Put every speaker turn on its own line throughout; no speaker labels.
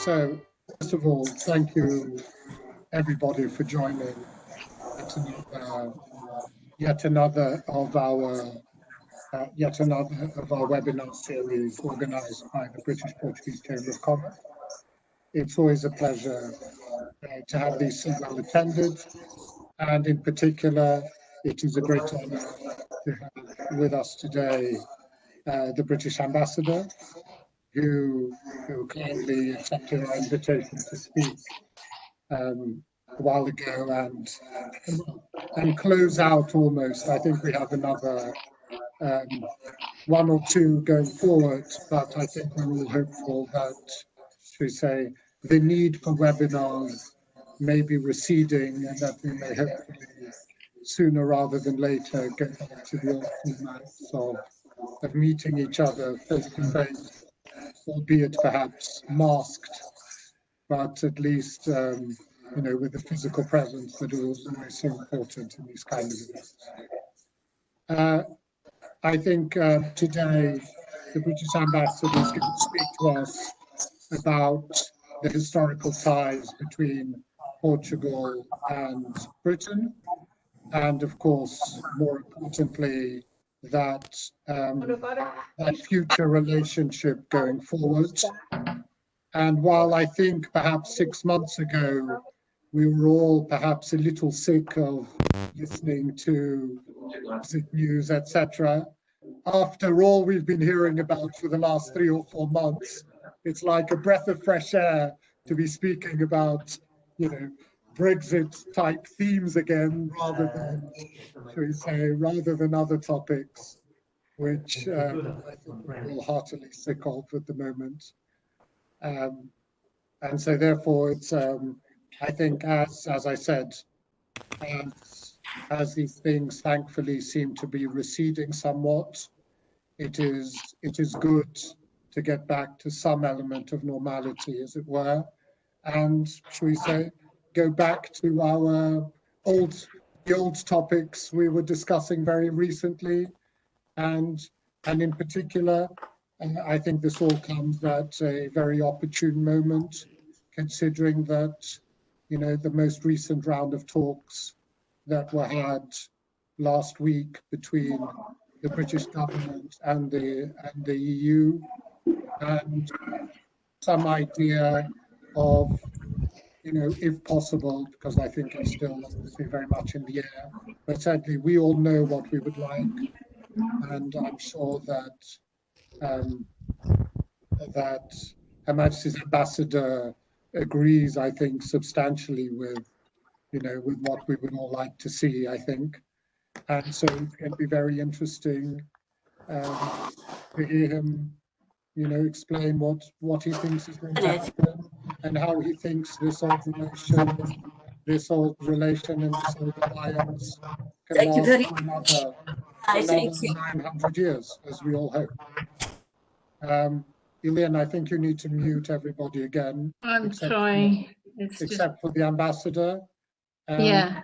So, first of all, thank you everybody for joining yet another of our webinar series organised by the British Portuguese Chamber of Commerce. It's always a pleasure to have these so well attended, and in particular, it is a great honour to have with us today the British Ambassador, who kindly accepted our invitation to speak a while ago and close out almost. I think we have another one or two going forward, but I think we're all hopeful that, should we say, the need for webinars may be receding and that we may hopefully sooner rather than later get back to the old formats of meeting each other face to face, albeit perhaps masked, but at least with the physical presence that is always so important in these kind of events. I think today the British Ambassador is going to speak to us about the historical ties between Portugal and Britain, and of course, more importantly, that future relationship going forward. And while I think perhaps 6 months ago, we were all perhaps a little sick of listening to news, etc. After all we've been hearing about for the last 3 or 4 months, it's like a breath of fresh air to be speaking about, Brexit type themes again, rather than other topics, which I think we're all heartily sick of at the moment. And so therefore it's, I think as I said, as these things thankfully seem to be receding somewhat, it is good to get back to some element of normality, as it were, and shall we say, go back to our the old topics we were discussing very recently, and in particular, I think this all comes at a very opportune moment, considering that the most recent round of talks that were had last week between the British government and the EU, and some idea of, if possible, because I think it's still obviously very much in the air, but certainly we all know what we would like, and I'm sure that that Her Majesty's Ambassador agrees, I think, substantially with with what we would all like to see, I think. And so it's going to be very interesting to hear him, explain what he thinks is going to happen and how he thinks this old relation and this old alliance can last for another 900 years, as we all hope. Ilian, I think you need to mute everybody again.
I'm trying.
Except for the ambassador.
Yeah.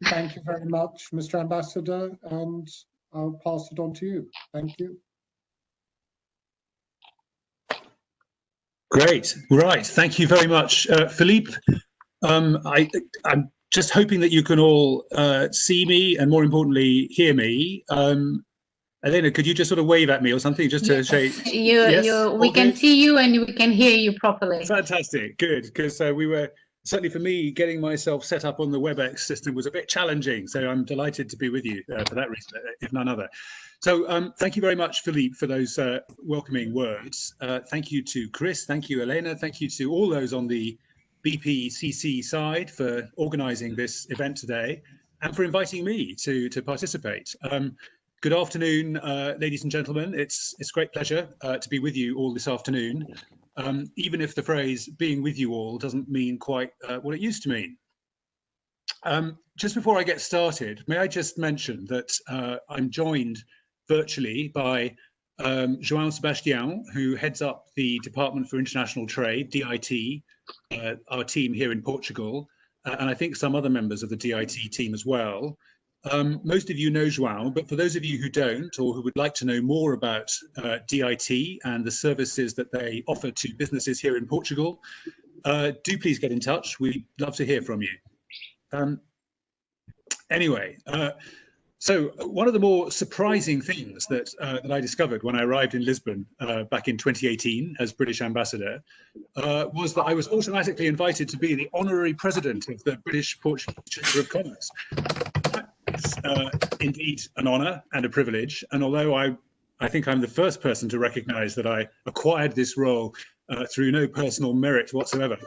Thank you very much, Mr. Ambassador, and I'll pass it on to you. Thank you.
Great. Right. Thank you very much, Philippe. I'm just hoping that you can all see me and, more importantly, hear me. Elena, could you just sort of wave at me or something, just to show?
We can see you and we can hear you properly.
Fantastic. Good, because we were, certainly for me, getting myself set up on the WebEx system was a bit challenging. So I'm delighted to be with you for that reason, if none other. So thank you very much, Philippe, for those welcoming words. Thank you to Chris. Thank you, Elena. Thank you to all those on the BPCC side for organising this event today and for inviting me to participate. Good afternoon, ladies and gentlemen. It's a great pleasure to be with you all this afternoon, even if the phrase being with you all doesn't mean quite what it used to mean. Just before I get started, may I just mention that I'm joined virtually by João Sebastião, who heads up the Department for International Trade, DIT, our team here in Portugal, and I think some other members of the DIT team as well. Most of you know João, but for those of you who don't, or who would like to know more about DIT and the services that they offer to businesses here in Portugal, do please get in touch. We'd love to hear from you. Anyway, so one of the more surprising things that I discovered when I arrived in Lisbon back in 2018 as British Ambassador was that I was automatically invited to be the honorary president of the British-Portuguese Chamber of Commerce. It's indeed an honour and a privilege, and although I think I'm the first person to recognise that I acquired this role through no personal merit whatsoever,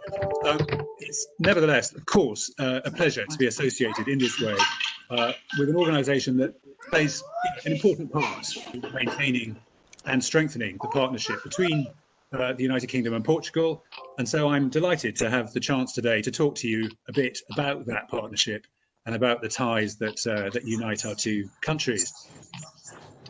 it's nevertheless, of course, a pleasure to be associated in this way with an organisation that plays an important part in maintaining and strengthening the partnership between the United Kingdom and Portugal. And so I'm delighted to have the chance today to talk to you a bit about that partnership and about the ties that that unite our two countries.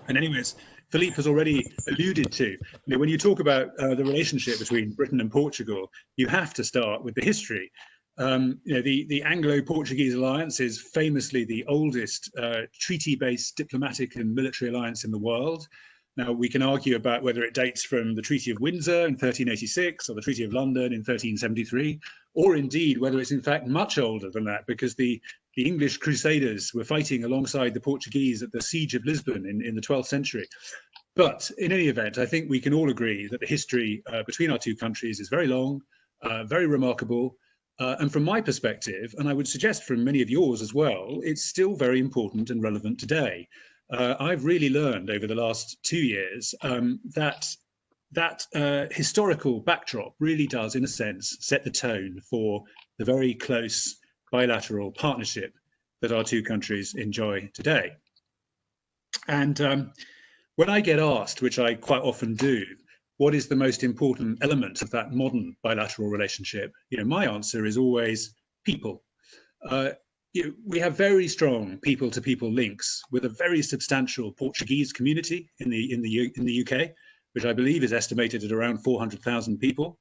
And anyways, Philippe has already alluded to, when you talk about the relationship between Britain and Portugal, you have to start with the history. The Anglo-Portuguese alliance is famously the oldest treaty-based diplomatic and military alliance in the world. Now, we can argue about whether it dates from the Treaty of Windsor in 1386 or the Treaty of London in 1373, or indeed whether it's in fact much older than that, because the English Crusaders were fighting alongside the Portuguese at the Siege of Lisbon in the 12th century. But in any event, I think we can all agree that the history between our two countries is very long, very remarkable, and from my perspective, and I would suggest from many of yours as well, it's still very important and relevant today. I've really learned over the last 2 years that historical backdrop really does, in a sense, set the tone for the very close bilateral partnership that our two countries enjoy today. And when I get asked, which I quite often do, what is the most important element of that modern bilateral relationship? My answer is always people. We have very strong people-to-people links with a very substantial Portuguese community in the UK, which I believe is estimated at around 400,000 people.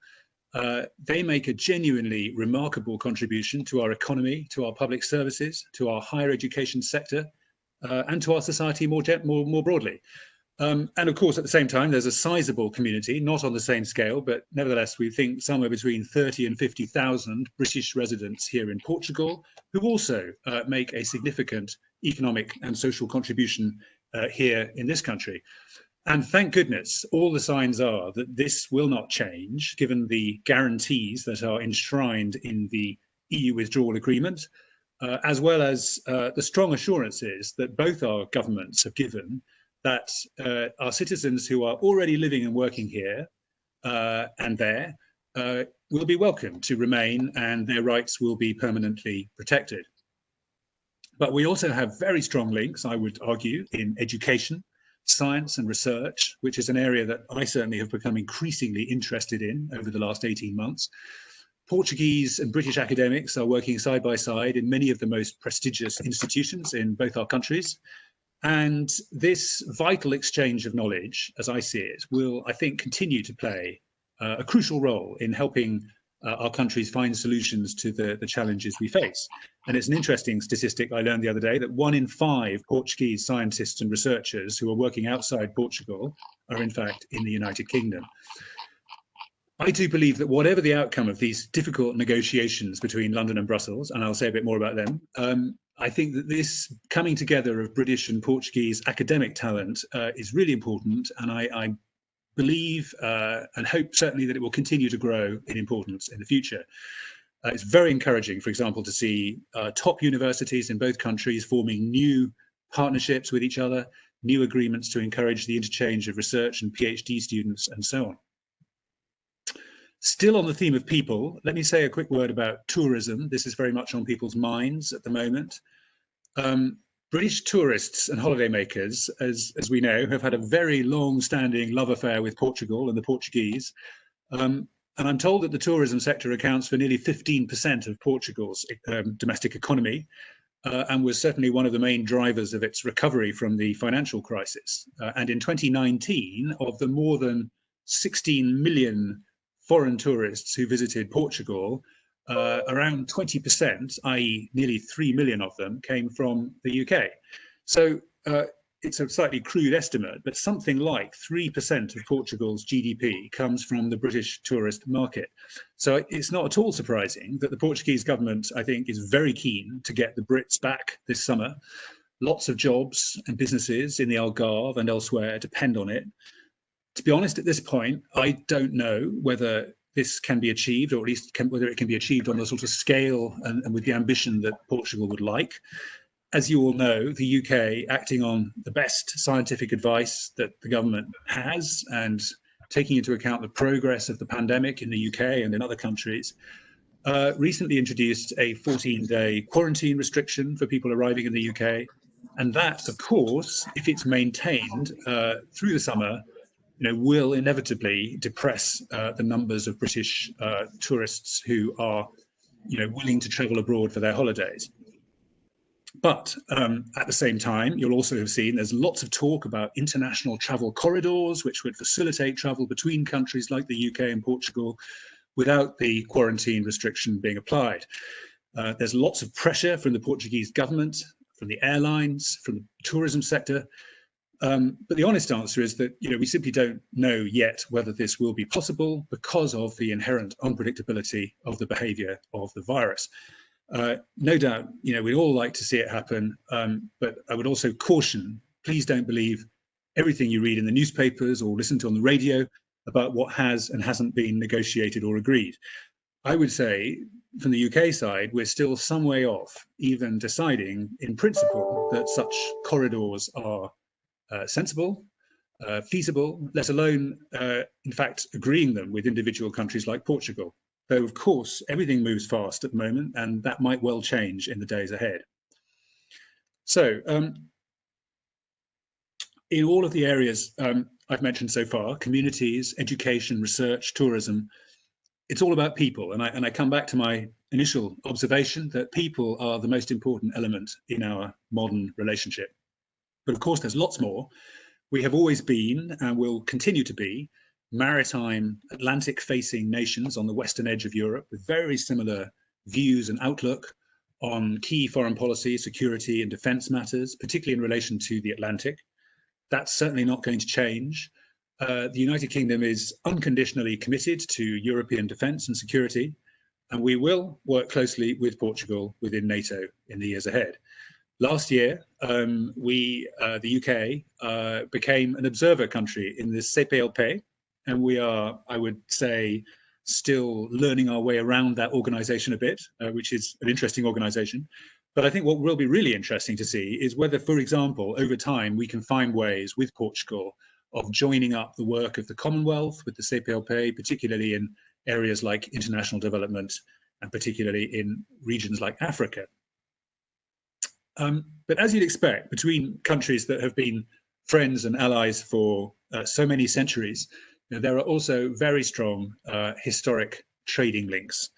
They make a genuinely remarkable contribution to our economy, to our public services, to our higher education sector, and to our society more broadly. And of course, at the same time, there's a sizable community, not on the same scale, but nevertheless, we think somewhere between 30 and 50,000 British residents here in Portugal, who also make a significant economic and social contribution here in this country. And thank goodness, all the signs are that this will not change, given the guarantees that are enshrined in the EU withdrawal agreement, as well as the strong assurances that both our governments have given that our citizens who are already living and working here and there will be welcome to remain, and their rights will be permanently protected. But we also have very strong links, I would argue, in education, science and research, which is an area that I certainly have become increasingly interested in over the last 18 months. Portuguese and British academics are working side by side in many of the most prestigious institutions in both our countries. And this vital exchange of knowledge, as I see it, will, I think, continue to play a crucial role in helping our countries find solutions to the challenges we face. And it's an interesting statistic I learned the other day that 1 in 5 Portuguese scientists and researchers who are working outside Portugal are in fact in the United Kingdom. I do believe that whatever the outcome of these difficult negotiations between London and Brussels, and I'll say a bit more about them, I think that this coming together of British and Portuguese academic talent is really important, and I believe and hope certainly that it will continue to grow in importance in the future. It's very encouraging, for example, to see top universities in both countries forming new partnerships with each other, new agreements to encourage the interchange of research and PhD students and so on. Still on the theme of people, let me say a quick word about tourism. This is very much on people's minds at the moment. British tourists and holidaymakers, as we know, have had a very long-standing love affair with Portugal and the Portuguese. And I'm told that the tourism sector accounts for nearly 15% of Portugal's domestic economy, and was certainly one of the main drivers of its recovery from the financial crisis. And in 2019, of the more than 16 million foreign tourists who visited Portugal, around 20%, i.e. nearly 3 million of them, came from the UK. So it's a slightly crude estimate, but something like 3% of Portugal's GDP comes from the British tourist market. So it's not at all surprising that the Portuguese government, I think, is very keen to get the Brits back this summer. Lots of jobs and businesses in the Algarve and elsewhere depend on it. To be honest, at this point, I don't know whether this can be achieved, or at least whether it can be achieved on the sort of scale and with the ambition that Portugal would like. As you all know, the UK, acting on the best scientific advice that the government has and taking into account the progress of the pandemic in the UK and in other countries, recently introduced a 14-day quarantine restriction for people arriving in the UK. And that, of course, if it's maintained through the summer, will inevitably depress the numbers of British tourists who are, willing to travel abroad for their holidays. But at the same time, you'll also have seen there's lots of talk about international travel corridors, which would facilitate travel between countries like the UK and Portugal without the quarantine restriction being applied. There's lots of pressure from the Portuguese government, from the airlines, from the tourism sector. But the honest answer is that we simply don't know yet whether this will be possible because of the inherent unpredictability of the behaviour of the virus. No doubt, we'd all like to see it happen, but I would also caution, please don't believe everything you read in the newspapers or listen to on the radio about what has and hasn't been negotiated or agreed. I would say, from the UK side, we're still some way off even deciding in principle that such corridors are sensible, feasible, let alone, in fact, agreeing them with individual countries like Portugal. Though, of course, everything moves fast at the moment, and that might well change in the days ahead. So, in all of the areas I've mentioned so far, communities, education, research, tourism, it's all about people. And I come back to my initial observation that people are the most important element in our modern relationship. But of course, there's lots more. We have always been and will continue to be maritime, Atlantic-facing nations on the western edge of Europe with very similar views and outlook on key foreign policy, security and defence matters, particularly in relation to the Atlantic. That's certainly not going to change. The United Kingdom is unconditionally committed to European defence and security, and we will work closely with Portugal within NATO in the years ahead. Last year, the UK, became an observer country in the CPLP, and we are, I would say, still learning our way around that organisation a bit, which is an interesting organisation. But I think what will be really interesting to see is whether, for example, over time, we can find ways with Portugal of joining up the work of the Commonwealth with the CPLP, particularly in areas like international development and particularly in regions like Africa. But as you'd expect, between countries that have been friends and allies for so many centuries, there are also very strong historic trading links.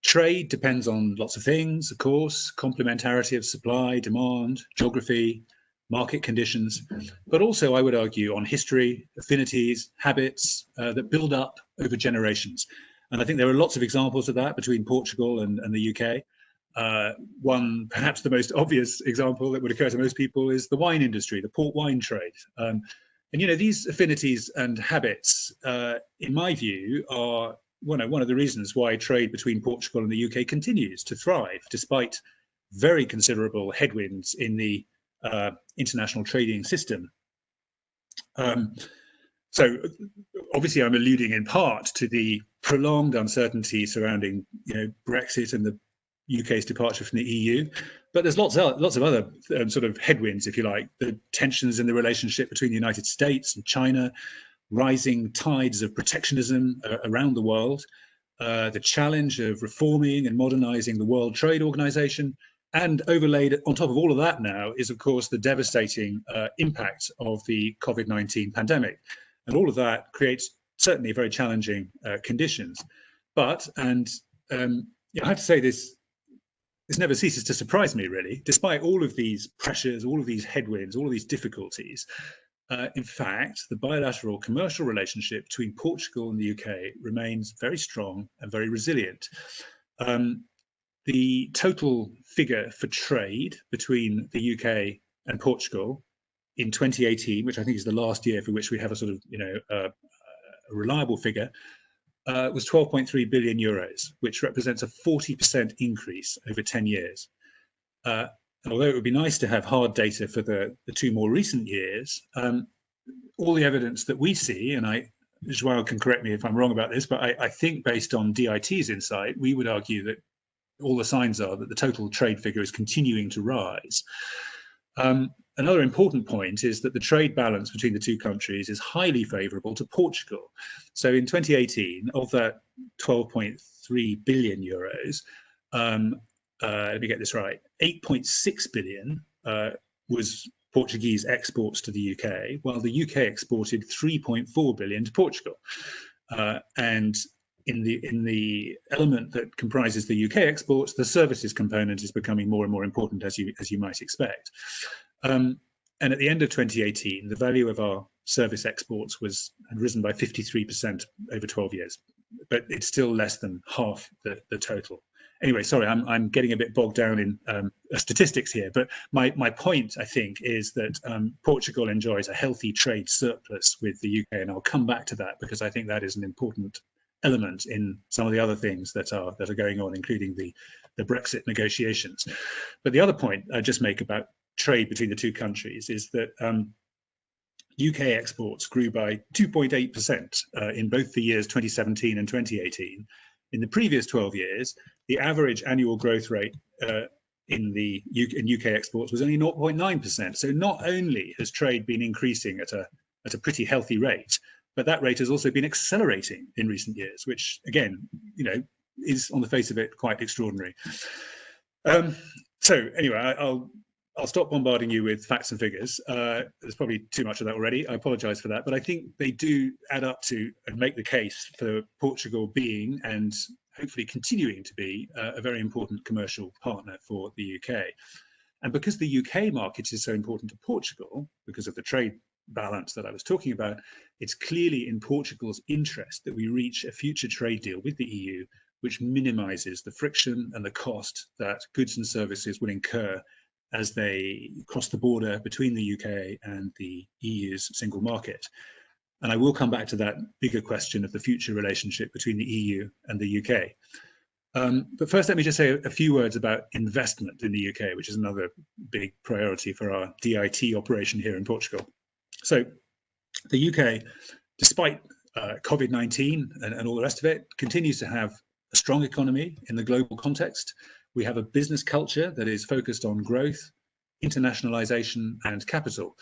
Trade depends on lots of things, of course, complementarity of supply, demand, geography, market conditions, but also, I would argue, on history, affinities, habits that build up over generations. And I think there are lots of examples of that between Portugal and the UK. One, perhaps the most obvious example that would occur to most people is the wine industry, the port wine trade. And, these affinities and habits, in my view, are one of the reasons why trade between Portugal and the UK continues to thrive, despite very considerable headwinds in the international trading system. So obviously I'm alluding in part to the prolonged uncertainty surrounding Brexit and the UK's departure from the EU, but there's lots of other sort of headwinds, if you like, the tensions in the relationship between the United States and China, rising tides of protectionism around the world, the challenge of reforming and modernizing the World Trade Organization, and overlaid on top of all of that now is, of course, the devastating impact of the COVID-19 pandemic. And all of that creates certainly very challenging conditions. But, and I have to say this never ceases to surprise me, really, despite all of these pressures, all of these headwinds, all of these difficulties. In fact, the bilateral commercial relationship between Portugal and the UK remains very strong and very resilient. The total figure for trade between the UK and Portugal in 2018, which I think is the last year for which we have a sort of, a reliable figure, was 12.3 billion euros, which represents a 40% increase over 10 years. And although it would be nice to have hard data for the 2 more recent years, all the evidence that we see, and Joao can correct me if I'm wrong about this, but I think based on DIT's insight, we would argue that all the signs are that the total trade figure is continuing to rise. Another important point is that the trade balance between the 2 countries is highly favourable to Portugal. So in 2018, of that 12.3 billion euros, let me get this right, 8.6 billion was Portuguese exports to the UK, while the UK exported 3.4 billion to Portugal. And in the element that comprises the UK exports, the services component is becoming more and more important, as you might expect. And at the end of 2018, the value of our service exports had risen by 53% over 12 years, but it's still less than half the total. Anyway, sorry, I'm getting a bit bogged down in statistics here, but my point, I think, is that Portugal enjoys a healthy trade surplus with the UK, and I'll come back to that because I think that is an important element in some of the other things that are going on, including the Brexit negotiations. But the other point I just make about trade between the 2 countries is that UK exports grew by 2.8% in both the years 2017 and 2018. In the previous 12 years, the average annual growth rate in UK exports was only 0.9%. So not only has trade been increasing at a pretty healthy rate, but that rate has also been accelerating in recent years, which again, is on the face of it quite extraordinary. So anyway, I'll stop bombarding you with facts and figures. There's probably too much of that already. I apologize for that, but I think they do add up to and make the case for Portugal being, and hopefully continuing to be, a very important commercial partner for the UK. And because the UK market is so important to Portugal, because of the trade balance that I was talking about, it's clearly in Portugal's interest that we reach a future trade deal with the EU, which minimises the friction and the cost that goods and services will incur as they cross the border between the UK and the EU's single market. And I will come back to that bigger question of the future relationship between the EU and the UK. But first, let me just say a few words about investment in the UK, which is another big priority for our DIT operation here in Portugal. So the UK, despite COVID-19 and all the rest of it, continues to have a strong economy in the global context. We have a business culture that is focused on growth, internationalization, and capital.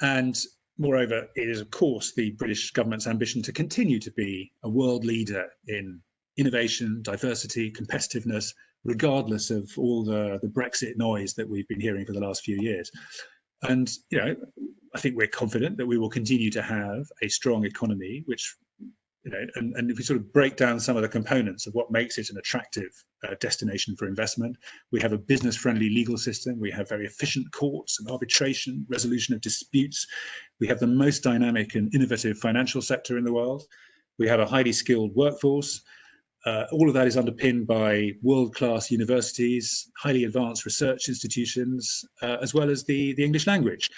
And moreover, it is, of course, the British government's ambition to continue to be a world leader in innovation, diversity, competitiveness, regardless of all the Brexit noise that we've been hearing for the last few years. And, I think we're confident that we will continue to have a strong economy, which, and if we sort of break down some of the components of what makes it an attractive destination for investment, we have a business-friendly legal system, we have very efficient courts and arbitration, resolution of disputes, we have the most dynamic and innovative financial sector in the world, we have a highly skilled workforce. All of that is underpinned by world-class universities, highly advanced research institutions, as well as the English language.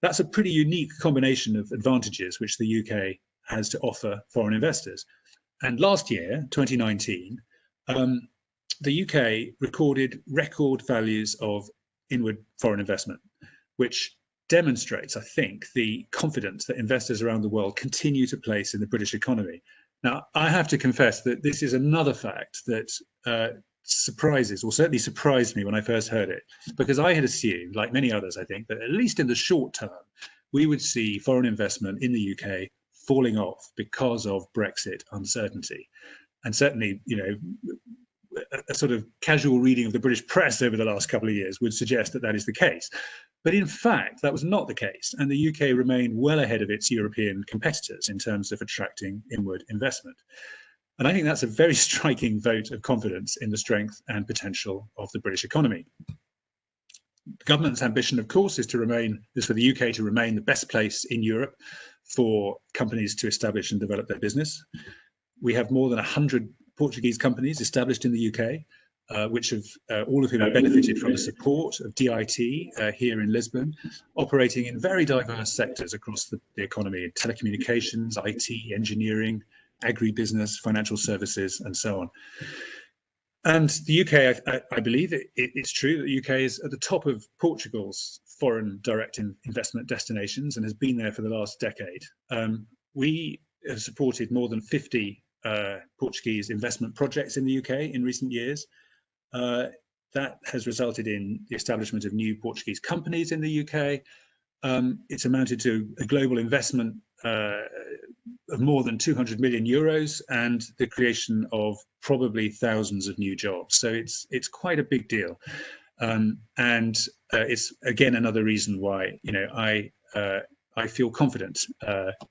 That's a pretty unique combination of advantages which the UK has to offer foreign investors. And last year, 2019, the UK recorded record values of inward foreign investment, which demonstrates, I think, the confidence that investors around the world continue to place in the British economy. Now, I have to confess that this is another fact that surprises, or certainly surprised me when I first heard it, because I had assumed, like many others, I think, that at least in the short term, we would see foreign investment in the UK falling off because of Brexit uncertainty. And certainly, a sort of casual reading of the British press over the last couple of years would suggest that that is the case. But in fact, that was not the case. And the UK remained well ahead of its European competitors in terms of attracting inward investment. And I think that's a very striking vote of confidence in the strength and potential of the British economy. The government's ambition, of course, is for the UK to remain the best place in Europe for companies to establish and develop their business. We have more than 100 Portuguese companies established in the UK, which have all of whom have benefited from the support of DIT here in Lisbon, operating in very diverse sectors across the economy: telecommunications, IT, engineering, agribusiness, financial services, and so on. And the UK, I believe it's true that the UK is at the top of Portugal's foreign direct investment destinations and has been there for the last decade. We have supported more than 50 Portuguese investment projects in the UK in recent years. That has resulted in the establishment of new Portuguese companies in the UK. It's amounted to a global investment of more than 200 million euros and the creation of probably thousands of new jobs. So it's quite a big deal, and it's again another reason why I feel confident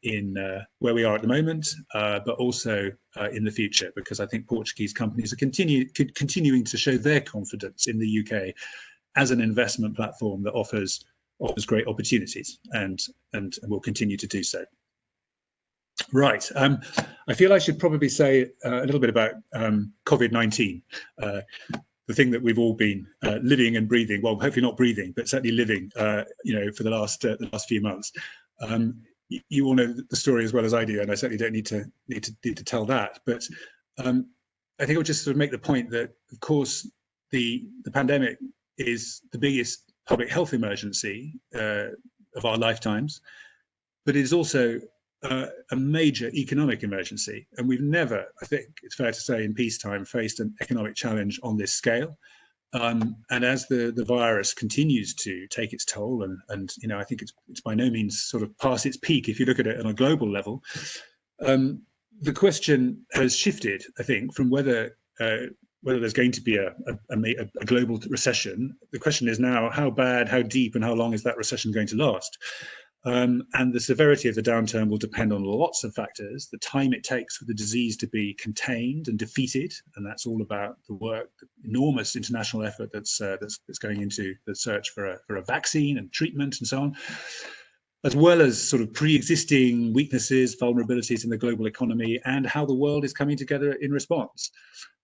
in where we are at the moment, but also in the future, because I think Portuguese companies are continuing to show their confidence in the UK as an investment platform that offers great opportunities, and will continue to do so. Right. I feel I should probably say a little bit about COVID-19, the thing that we've all been living and breathing. Well, hopefully not breathing, but certainly living. For the last few months. You all know the story as well as I do, and I certainly don't need to tell that. But I think I'll just sort of make the point that, of course, the pandemic is the biggest public health emergency of our lifetimes, but it is also a major economic emergency, and we've never, I think it's fair to say, in peacetime faced an economic challenge on this scale. And as the virus continues to take its toll, and I think it's by no means sort of past its peak if you look at it on a global level, the question has shifted, I think, from whether there's going to be a global recession. The question is now how bad, how deep, and how long is that recession going to last? And the severity of the downturn will depend on lots of factors: the time it takes for the disease to be contained and defeated, and that's all about the work, the enormous international effort that's going into the search for a vaccine and treatment and so on, as well as sort of pre-existing weaknesses, vulnerabilities in the global economy, and how the world is coming together in response.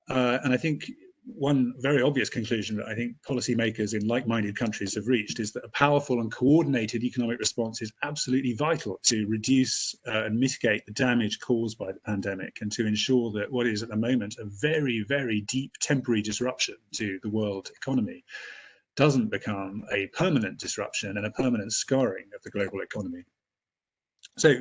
And I think one very obvious conclusion that I think policymakers in like-minded countries have reached is that a powerful and coordinated economic response is absolutely vital to reduce and mitigate the damage caused by the pandemic, and to ensure that what is at the moment a very, very deep temporary disruption to the world economy doesn't become a permanent disruption and a permanent scarring of the global economy. So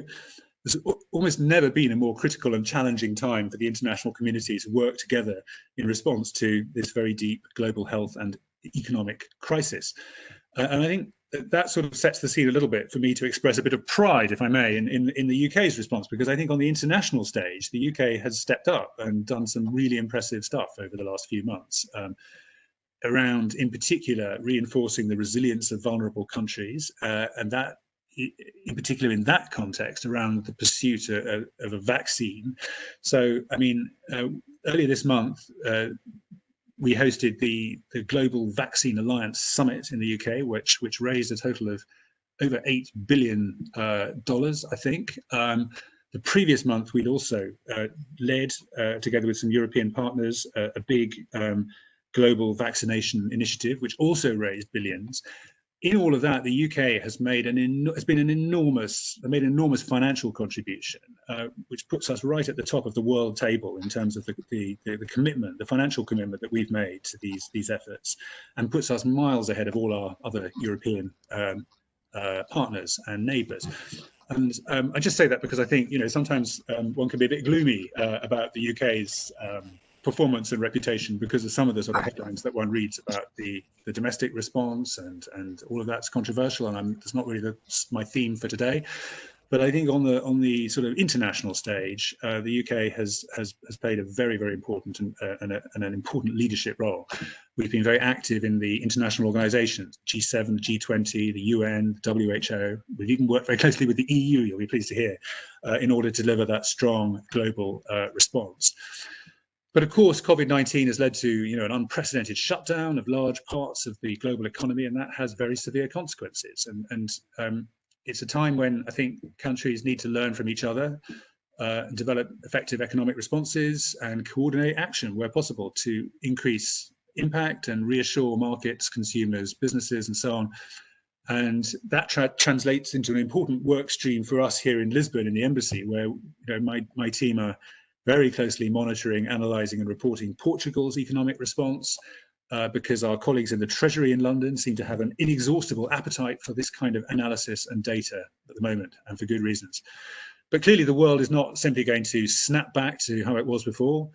there's almost never been a more critical and challenging time for the international community to work together in response to this very deep global health and economic crisis. And I think that sort of sets the scene a little bit for me to express a bit of pride, if I may, in the UK's response, because I think on the international stage, the UK has stepped up and done some really impressive stuff over the last few months, around, in particular, reinforcing the resilience of vulnerable countries, and that, in particular in that context, around the pursuit of a vaccine. So, I mean, earlier this month, we hosted the Global Vaccine Alliance Summit in the UK, which raised a total of over $8 billion, I think. The previous month, we'd also led, together with some European partners, a big global vaccination initiative, which also raised billions. In all of that, the UK has made an enormous financial contribution, which puts us right at the top of the world table in terms of the commitment, the financial commitment that we've made to these efforts, and puts us miles ahead of all our other European partners and neighbours. And I just say that because I think sometimes one can be a bit gloomy about the UK's performance and reputation because of some of the sort of headlines that one reads about the domestic response, and all of that's controversial, and it's not really my theme for today. But I think on the sort of international stage, the UK has played a very, very important and an important leadership role. We've been very active in the international organisations, G7, G20, the UN, the WHO. We've even worked very closely with the EU, you'll be pleased to hear, in order to deliver that strong global response. But of course, COVID-19 has led to an unprecedented shutdown of large parts of the global economy, and that has very severe consequences. And it's a time when I think countries need to learn from each other. develop effective economic responses and coordinate action where possible to increase impact and reassure markets, consumers, businesses, and so on. And that translates into an important work stream for us here in Lisbon in the embassy, where my team are very closely monitoring, analysing and reporting Portugal's economic response, because our colleagues in the Treasury in London seem to have an inexhaustible appetite for this kind of analysis and data at the moment, and for good reasons. But clearly the world is not simply going to snap back to how it was before.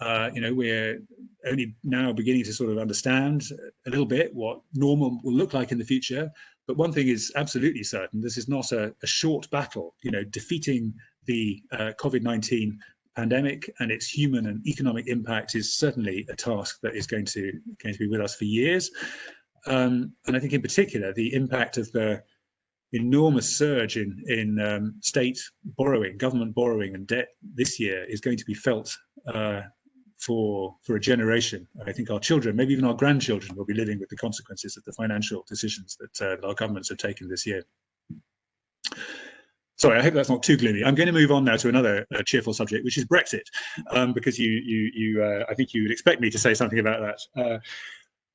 We're only now beginning to sort of understand a little bit what normal will look like in the future. But one thing is absolutely certain: this is not a short battle. Defeating the COVID-19 pandemic and its human and economic impact is certainly a task that is going to be with us for years. And I think in particular, the impact of the enormous surge in state borrowing, government borrowing and debt this year is going to be felt for a generation. I think our children, maybe even our grandchildren, will be living with the consequences of the financial decisions that our governments have taken this year. Sorry, I hope that's not too gloomy. I'm going to move on now to another cheerful subject, which is Brexit, because I think you would expect me to say something about that.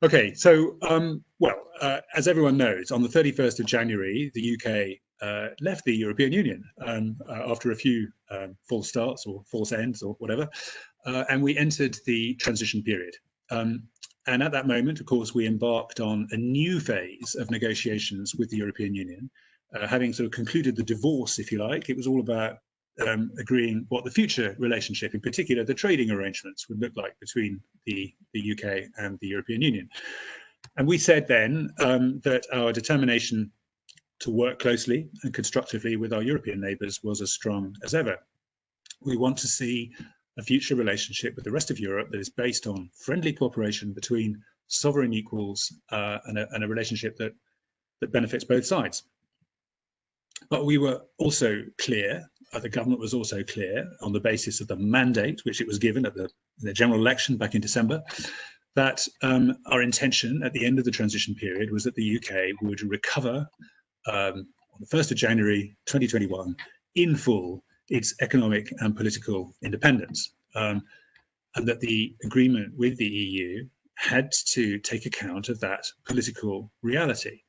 Okay, so, as everyone knows, on the 31st of January, the UK left the European Union after a few false starts or false ends or whatever, and we entered the transition period. And at that moment, of course, we embarked on a new phase of negotiations with the European Union. Having sort of concluded the divorce, if you like, it was all about agreeing what the future relationship, in particular the trading arrangements, would look like between the UK and the European Union. And we said then that our determination to work closely and constructively with our European neighbours was as strong as ever. We want to see a future relationship with the rest of Europe that is based on friendly cooperation between sovereign equals and a relationship that benefits both sides. But we were also clear, the government was also clear on the basis of the mandate which it was given at the general election back in December, that our intention at the end of the transition period was that the UK would recover on the 1st of January 2021 in full its economic and political independence, and that the agreement with the EU had to take account of that political reality.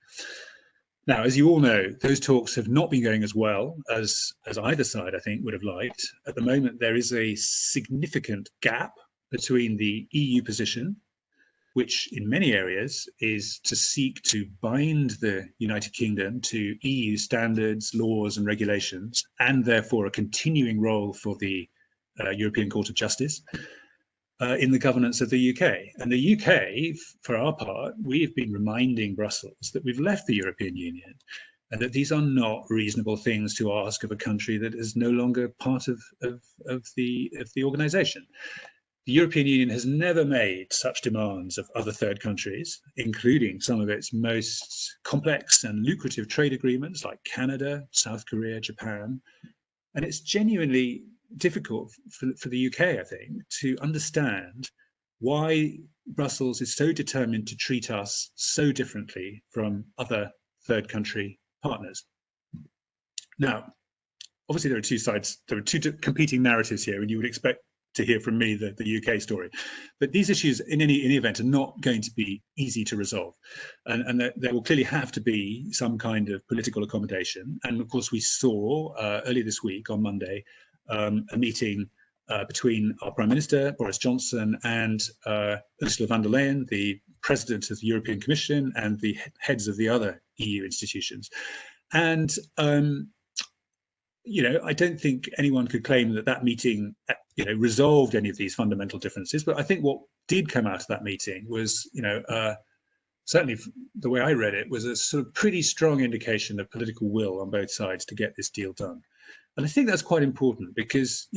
Now, as you all know, those talks have not been going as well as either side, I think, would have liked. At the moment, there is a significant gap between the EU position, which in many areas is to seek to bind the United Kingdom to EU standards, laws and regulations, and therefore a continuing role for the European Court of Justice in the governance of the UK. And the UK, for our part, we've been reminding Brussels that we've left the European Union and that these are not reasonable things to ask of a country that is no longer part of the organisation. The European Union has never made such demands of other third countries, including some of its most complex and lucrative trade agreements like Canada, South Korea, Japan. And it's genuinely difficult for the UK, I think, to understand why Brussels is so determined to treat us so differently from other third country partners. Now, obviously there are two sides, there are two competing narratives here, and you would expect to hear from me the UK story. But these issues, in any event, are not going to be easy to resolve. And there will clearly have to be some kind of political accommodation. And of course, we saw earlier this week on Monday, a meeting between our Prime Minister, Boris Johnson, and Ursula von der Leyen, the President of the European Commission, and the heads of the other EU institutions. And, I don't think anyone could claim that that meeting, resolved any of these fundamental differences. But I think what did come out of that meeting was, certainly the way I read it, was a sort of pretty strong indication of political will on both sides to get this deal done. And I think that's quite important because,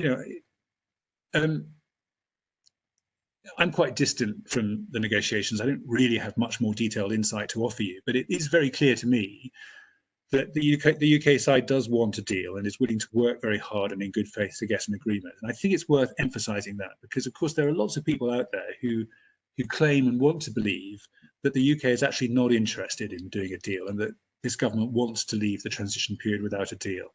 I'm quite distant from the negotiations. I don't really have much more detailed insight to offer you, but it is very clear to me that the UK side does want a deal and is willing to work very hard and in good faith to get an agreement. And I think it's worth emphasising that because, of course, there are lots of people out there who claim and want to believe that the UK is actually not interested in doing a deal and that this government wants to leave the transition period without a deal.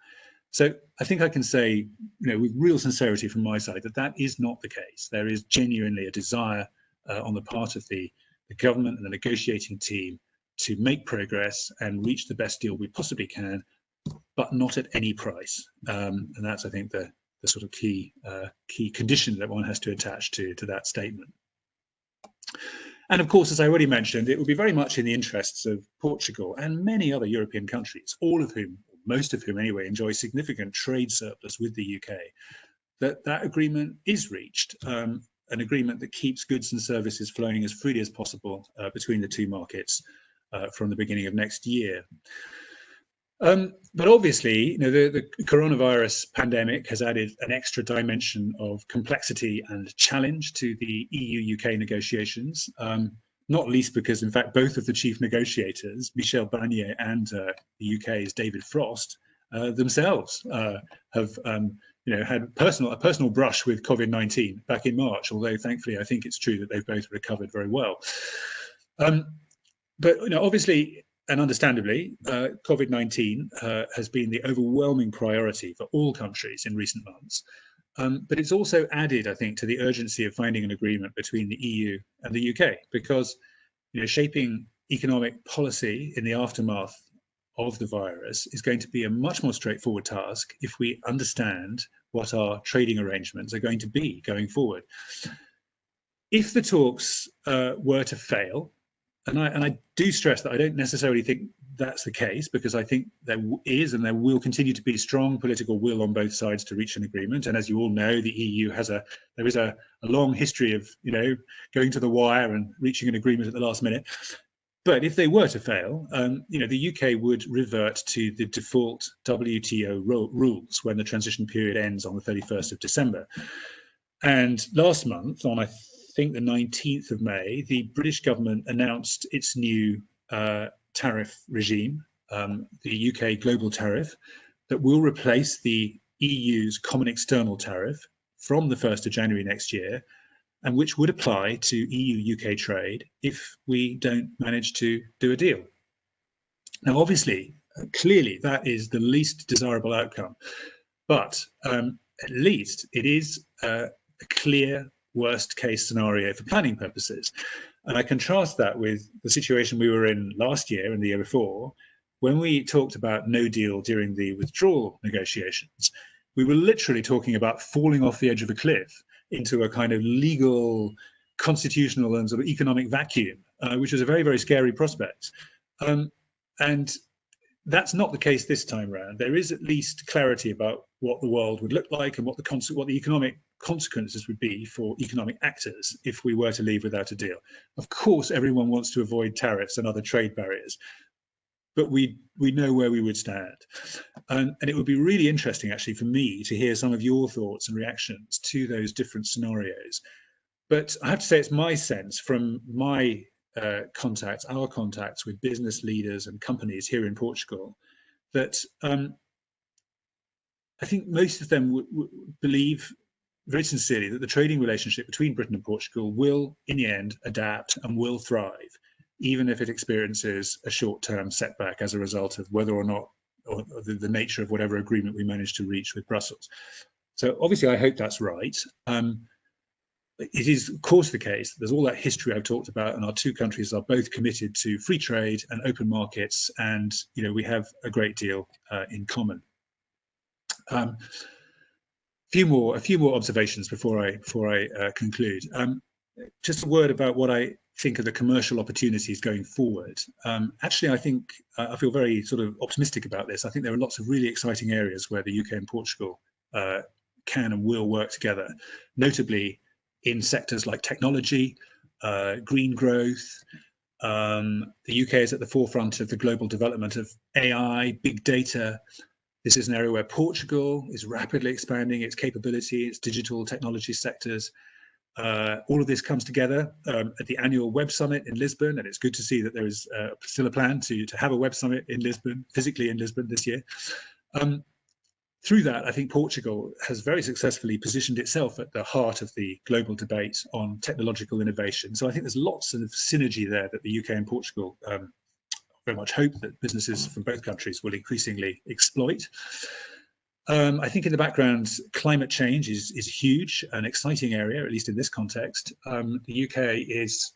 So I think I can say, with real sincerity from my side, that that is not the case. There is genuinely a desire on the part of the government and the negotiating team to make progress and reach the best deal we possibly can, but not at any price. And that's, I think, the sort of key condition that one has to attach to that statement. And of course, as I already mentioned, it will be very much in the interests of Portugal and many other European countries, all of whom, most of whom anyway, enjoy significant trade surplus with the UK, that agreement is reached, an agreement that keeps goods and services flowing as freely as possible between the two markets from the beginning of next year. But obviously, the coronavirus pandemic has added an extra dimension of complexity and challenge to the EU-UK negotiations, not least because, in fact, both of the chief negotiators, Michel Barnier and the UK's David Frost, themselves have had a personal brush with COVID-19 back in March, although thankfully I think it's true that they've both recovered very well. But obviously, and understandably, COVID-19 has been the overwhelming priority for all countries in recent months. But it's also added, I think, to the urgency of finding an agreement between the EU and the UK, because shaping economic policy in the aftermath of the virus is going to be a much more straightforward task if we understand what our trading arrangements are going to be going forward. If the talks were to fail, and I do stress that I don't necessarily think that's the case, because I think there is and there will continue to be strong political will on both sides to reach an agreement. And as you all know, the EU there is a long history of going to the wire and reaching an agreement at the last minute. But if they were to fail, the UK would revert to the default WTO rules when the transition period ends on the 31st of December. And last month, on I think the 19th of May, the British government announced its new tariff regime, the UK global tariff, that will replace the EU's common external tariff from the 1st of January next year, and which would apply to EU-UK trade if we don't manage to do a deal. Now, obviously, clearly, that is the least desirable outcome, but at least it is a clear worst case scenario for planning purposes. And I contrast that with the situation we were in last year and the year before, when we talked about no deal during the withdrawal negotiations. We were literally talking about falling off the edge of a cliff into a kind of legal, constitutional and sort of economic vacuum, which was a very, very scary prospect. And that's not the case this time around. There is at least clarity about what the world would look like and what the economic consequences would be for economic actors if we were to leave without a deal. Of course, everyone wants to avoid tariffs and other trade barriers, but we know where we would stand. And it would be really interesting, actually, for me to hear some of your thoughts and reactions to those different scenarios. But I have to say, it's my sense from my our contacts with business leaders and companies here in Portugal, that I think most of them believe very sincerely that the trading relationship between Britain and Portugal will, in the end, adapt and will thrive, even if it experiences a short-term setback as a result of whether or not, or the nature of whatever agreement we manage to reach with Brussels. So obviously, I hope that's right. It is, of course, the case that there's all that history I've talked about, and our two countries are both committed to free trade and open markets, and we have a great deal in common. A few more observations before I conclude. Just a word about what I think are the commercial opportunities going forward. Actually, I think I feel very sort of optimistic about this. I think there are lots of really exciting areas where the UK and Portugal can and will work together, notably in sectors like technology, green growth. The UK is at the forefront of the global development of AI, big data. This is an area where Portugal is rapidly expanding its capability, its digital technology sectors. All of this comes together at the annual Web Summit in Lisbon, and it's good to see that there is still a plan to have a Web Summit in Lisbon, physically in Lisbon this year. Through that, I think Portugal has very successfully positioned itself at the heart of the global debate on technological innovation. So I think there's lots of synergy there that the UK and Portugal very much hope that businesses from both countries will increasingly exploit. I think in the background, climate change is a huge and exciting area, at least in this context. The UK is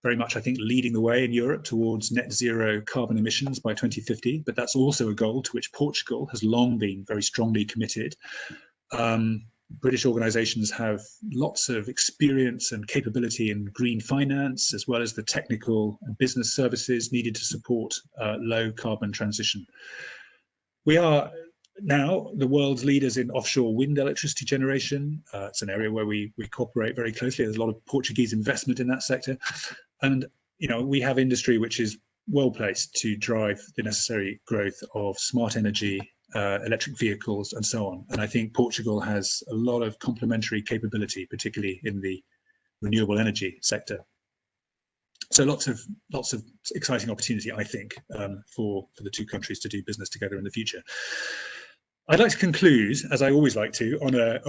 very much, I think, leading the way in Europe towards net zero carbon emissions by 2050, but that's also a goal to which Portugal has long been very strongly committed. British organisations have lots of experience and capability in green finance, as well as the technical and business services needed to support low carbon transition. We are now the world's leaders in offshore wind electricity generation. It's an area where we cooperate very closely. There's a lot of Portuguese investment in that sector. And, you know, we have industry which is well placed to drive the necessary growth of smart energy, electric vehicles, and so on. And I think Portugal has a lot of complementary capability, particularly in the renewable energy sector. So lots of exciting opportunity, I think, for the two countries to do business together in the future. I'd like to conclude, as I always like to, on an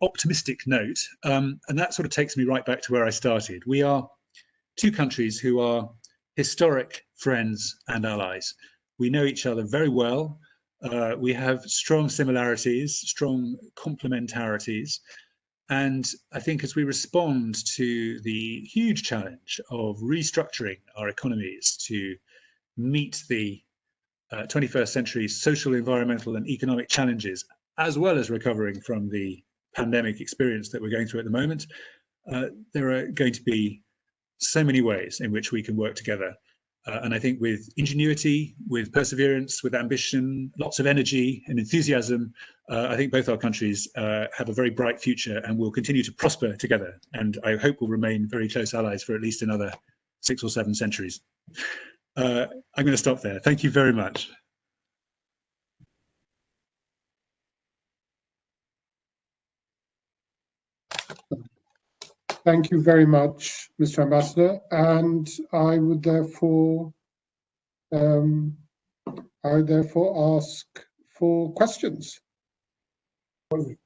optimistic note, and that sort of takes me right back to where I started. We are two countries who are historic friends and allies. We know each other very well. We have strong similarities, strong complementarities. And I think as we respond to the huge challenge of restructuring our economies to meet the 21st century's social, environmental and economic challenges, as well as recovering from the pandemic experience that we're going through at the moment, there are going to be so many ways in which we can work together. And I think with ingenuity, with perseverance, with ambition, lots of energy and enthusiasm, I think both our countries have a very bright future and will continue to prosper together. And I hope we'll remain very close allies for at least another 6 or 7 centuries. I'm going to stop there. Thank you very much.
Thank you very much, Mr. Ambassador. And I would therefore ask for questions. I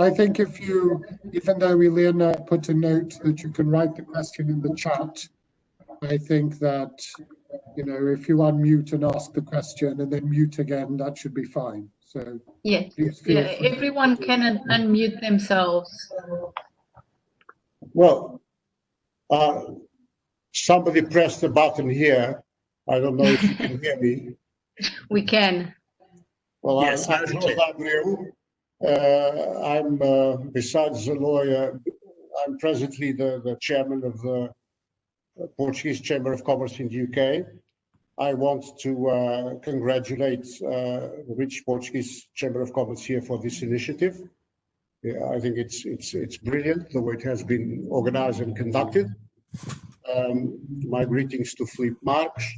think if you, even though Elena put a note that you can write the question in the chat, I think that, you know, if you unmute and ask the question and then mute again, that should be fine. So
yes, yeah, everyone can unmute themselves.
Well, somebody pressed the button here. I don't know if you can hear me.
We can.
Well,
yes,
I'm besides a lawyer, I'm presently the chairman of the Portuguese Chamber of Commerce in the UK. I want to congratulate the British Portuguese Chamber of Commerce here for this initiative. Yeah, I think it's brilliant the way it has been organized and conducted. My greetings to Philippe Marques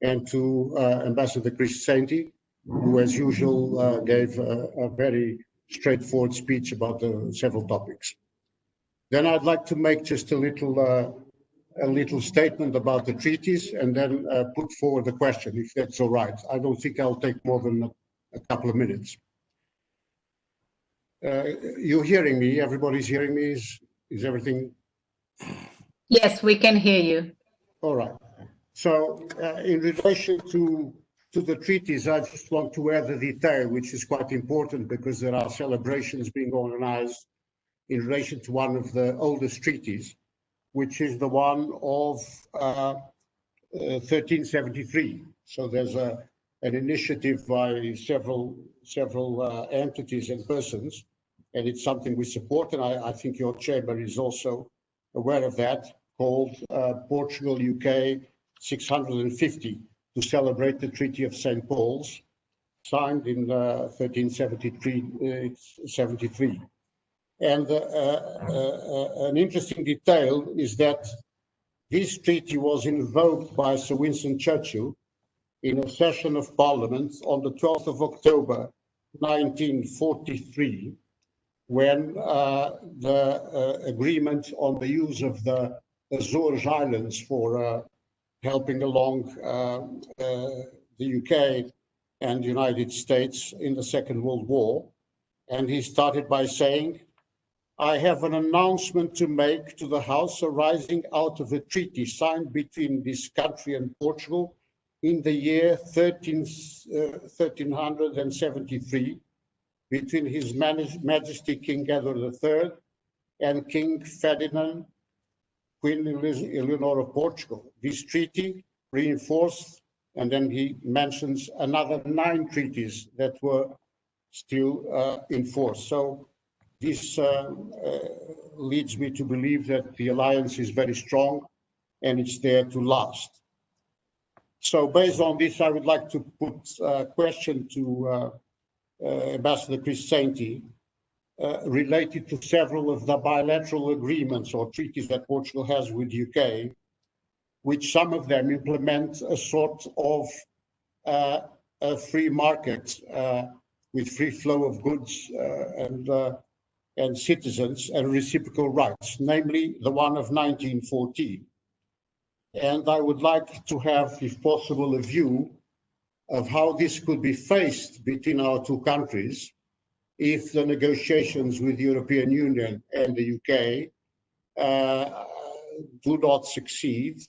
and to Ambassador Chris Sainty, who as usual gave a very straightforward speech about the several topics. Then I'd like to make just a little statement about the treaties and then put forward the question, if that's all right. I don't think I'll take more than a couple of minutes. You're hearing me? Everybody's hearing me? Is everything?
Yes, we can hear you.
All right. So in relation to the treaties, I just want to add a detail, which is quite important because there are celebrations being organized in relation to one of the oldest treaties, which is the one of 1373. So there's an initiative by several entities and persons, and it's something we support, and I think your chamber is also aware of that, called Portugal UK 650, to celebrate the Treaty of St. Paul's, signed in 1373. And an interesting detail is that this treaty was invoked by Sir Winston Churchill in a session of Parliament on the 12th of October 1943, when the agreement on the use of the Azores Islands for helping along the UK and the United States in the Second World War. And he started by saying, I have an announcement to make to the House arising out of a treaty signed between this country and Portugal in the year 1373 between His Majesty King Edward III and King Ferdinand, Queen Eleanor of Portugal. This treaty reinforced, and then he mentions another 9 treaties that were still in force. So this leads me to believe that the alliance is very strong and it's there to last. So based on this, I would like to put a question to Ambassador Chris Sainty related to several of the bilateral agreements or treaties that Portugal has with the UK, which some of them implement a sort of a free market with free flow of goods and citizens and reciprocal rights, namely the one of 1914. And I would like to have, if possible, a view of how this could be faced between our two countries if the negotiations with the European Union and the UK do not succeed.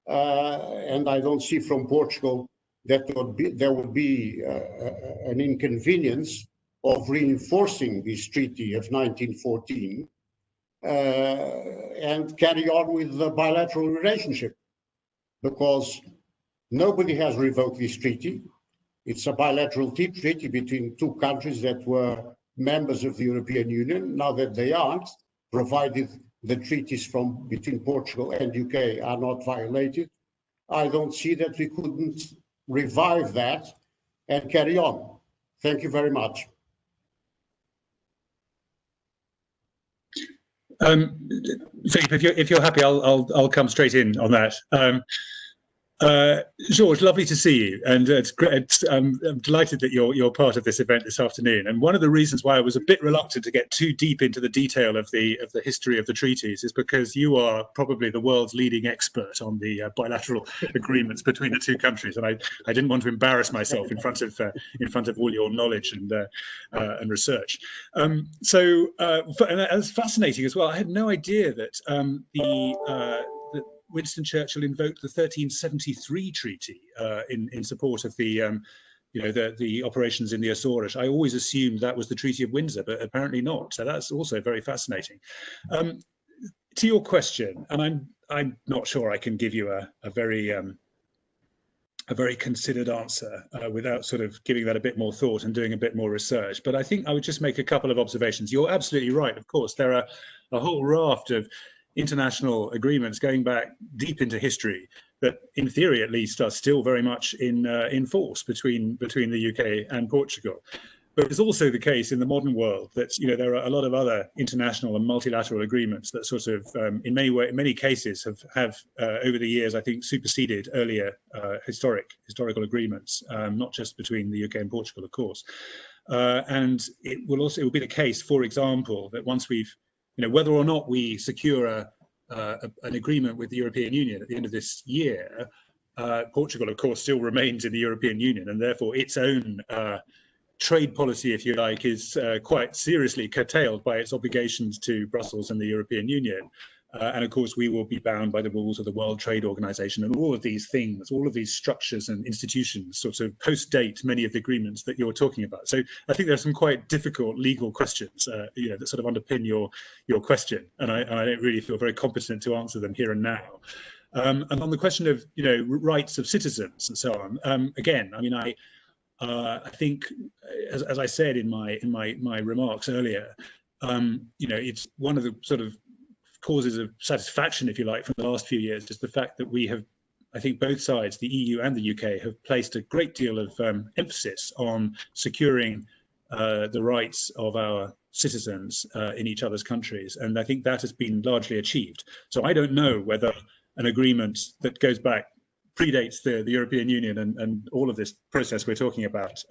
And I don't see from Portugal that there would be an inconvenience of reinforcing this treaty of 1914 and carry on with the bilateral relationship, because nobody has revoked this treaty. It's a bilateral treaty between two countries that were members of the European Union. Now that they aren't, provided the treaties between Portugal and UK are not violated, I don't see that we couldn't revive that and carry on. Thank you very much.
Philippe, if you're happy, I'll come straight in on that. George, lovely to see you, and it's great. I'm delighted that you're part of this event this afternoon. And one of the reasons why I was a bit reluctant to get too deep into the detail of the history of the treaties is because you are probably the world's leading expert on the bilateral agreements between the two countries, and I didn't want to embarrass myself in front of all your knowledge and research. And it's fascinating as well. I had no idea that Winston Churchill invoked the 1373 treaty in support of the operations in the Azores. I always assumed that was the Treaty of Windsor, but apparently not. So that's also very fascinating. To your question, and I'm not sure I can give you a very considered answer without sort of giving that a bit more thought and doing a bit more research. But I think I would just make a couple of observations. You're absolutely right. Of course, there are a whole raft of international agreements going back deep into history that, in theory at least, are still very much in force between the UK and Portugal. But it's also the case in the modern world that there are a lot of other international and multilateral agreements that sort of, in many cases, have over the years, I think, superseded earlier historical agreements, not just between the UK and Portugal, of course. And it will be the case, for example, that once we've whether or not we secure an agreement with the European Union at the end of this year, Portugal, of course, still remains in the European Union, and therefore its own trade policy, if you like, is quite seriously curtailed by its obligations to Brussels and the European Union. And of course, we will be bound by the rules of the World Trade Organization, and all of these things, all of these structures and institutions sort of post-date many of the agreements that you're talking about. So I think there are some quite difficult legal questions, that sort of underpin your question, and I don't really feel very competent to answer them here and now. And on the question of rights of citizens and so on, again, I mean, I think, as I said in my remarks earlier, it's one of the sort of causes of satisfaction, if you like, from the last few years, is the fact that we have, I think both sides, the EU and the UK, have placed a great deal of emphasis on securing the rights of our citizens in each other's countries. And I think that has been largely achieved. So I don't know whether an agreement that goes back, predates the European Union and all of this process we're talking about,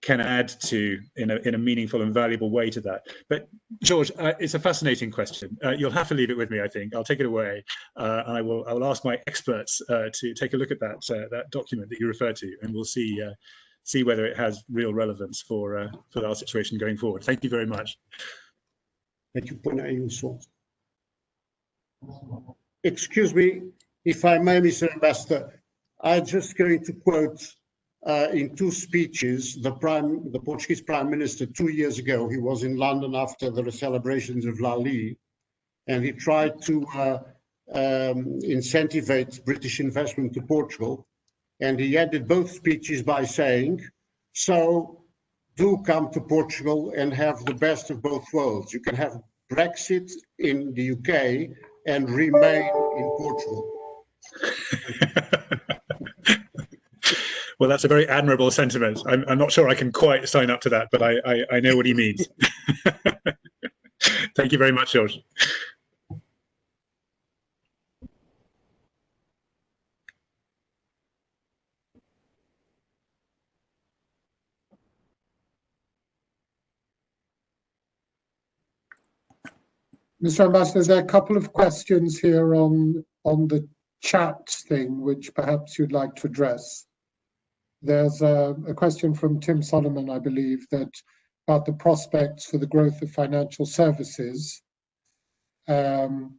can add to in a meaningful and valuable way to that. But George, it's a fascinating question. You'll have to leave it with me, I think. I'll take it away. I will ask my experts to take a look at that document that you refer to, and we'll see whether it has real relevance for our situation going forward. Thank you very much.
que o ponha aí o som. Excuse me, if I may, Mr. Ambassador, I'm just going to quote in two speeches the Portuguese Prime Minister 2 years ago. He was in London after the celebrations of Lali, and he tried to incentivize British investment to Portugal. And he ended both speeches by saying, so do come to Portugal and have the best of both worlds. You can have Brexit in the UK and remain in Portugal.
Well, that's a very admirable sentiment. I'm not sure I can quite sign up to that, but I know what he means. Thank you very much, George.
Mr. Ambassador, there are a couple of questions here on the chat thing, which perhaps you'd like to address. There's a question from Tim Solomon, I believe, that about the prospects for the growth of financial services, and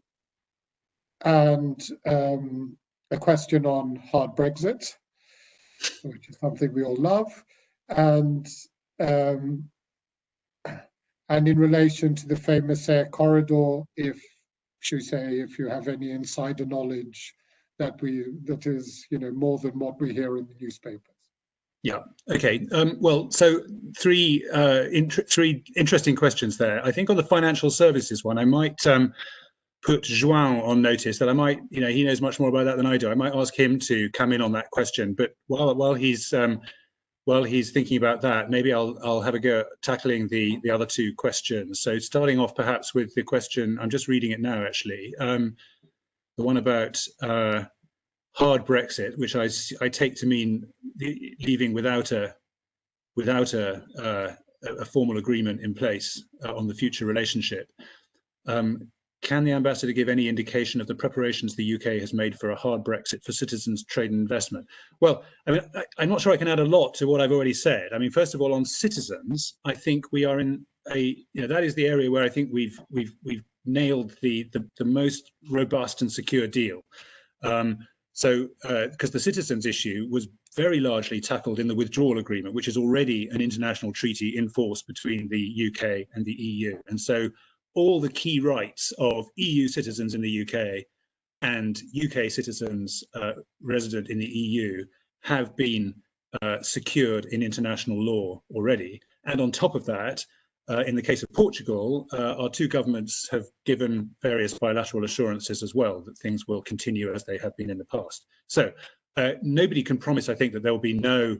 a question on hard Brexit, which is something we all love, and in relation to the famous air corridor, if you have any insider knowledge that is, more than what we hear in the newspapers.
Yeah. Okay. Well, so three interesting questions there. I think on the financial services one, I might put João on notice that I might, he knows much more about that than I do. I might ask him to come in on that question. But while he's thinking about that, maybe I'll have a go at tackling the other two questions. So starting off perhaps with the question, I'm just reading it now actually, the one about hard Brexit, which I take to mean leaving without a formal agreement in place on the future relationship. Can the ambassador give any indication of the preparations the UK has made for a hard Brexit for citizens, trade and investment? Well, I mean, I'm not sure I can add a lot to what I've already said. I mean, first of all, on citizens, I think we are in that is the area where I think we've nailed the most robust and secure deal. Because the citizens issue was very largely tackled in the withdrawal agreement, which is already an international treaty in force between the UK and the EU. And so all the key rights of EU citizens in the UK and UK citizens resident in the EU have been secured in international law already. And on top of that, in the case of Portugal, our two governments have given various bilateral assurances as well that things will continue as they have been in the past. So nobody can promise, I think, that there will be no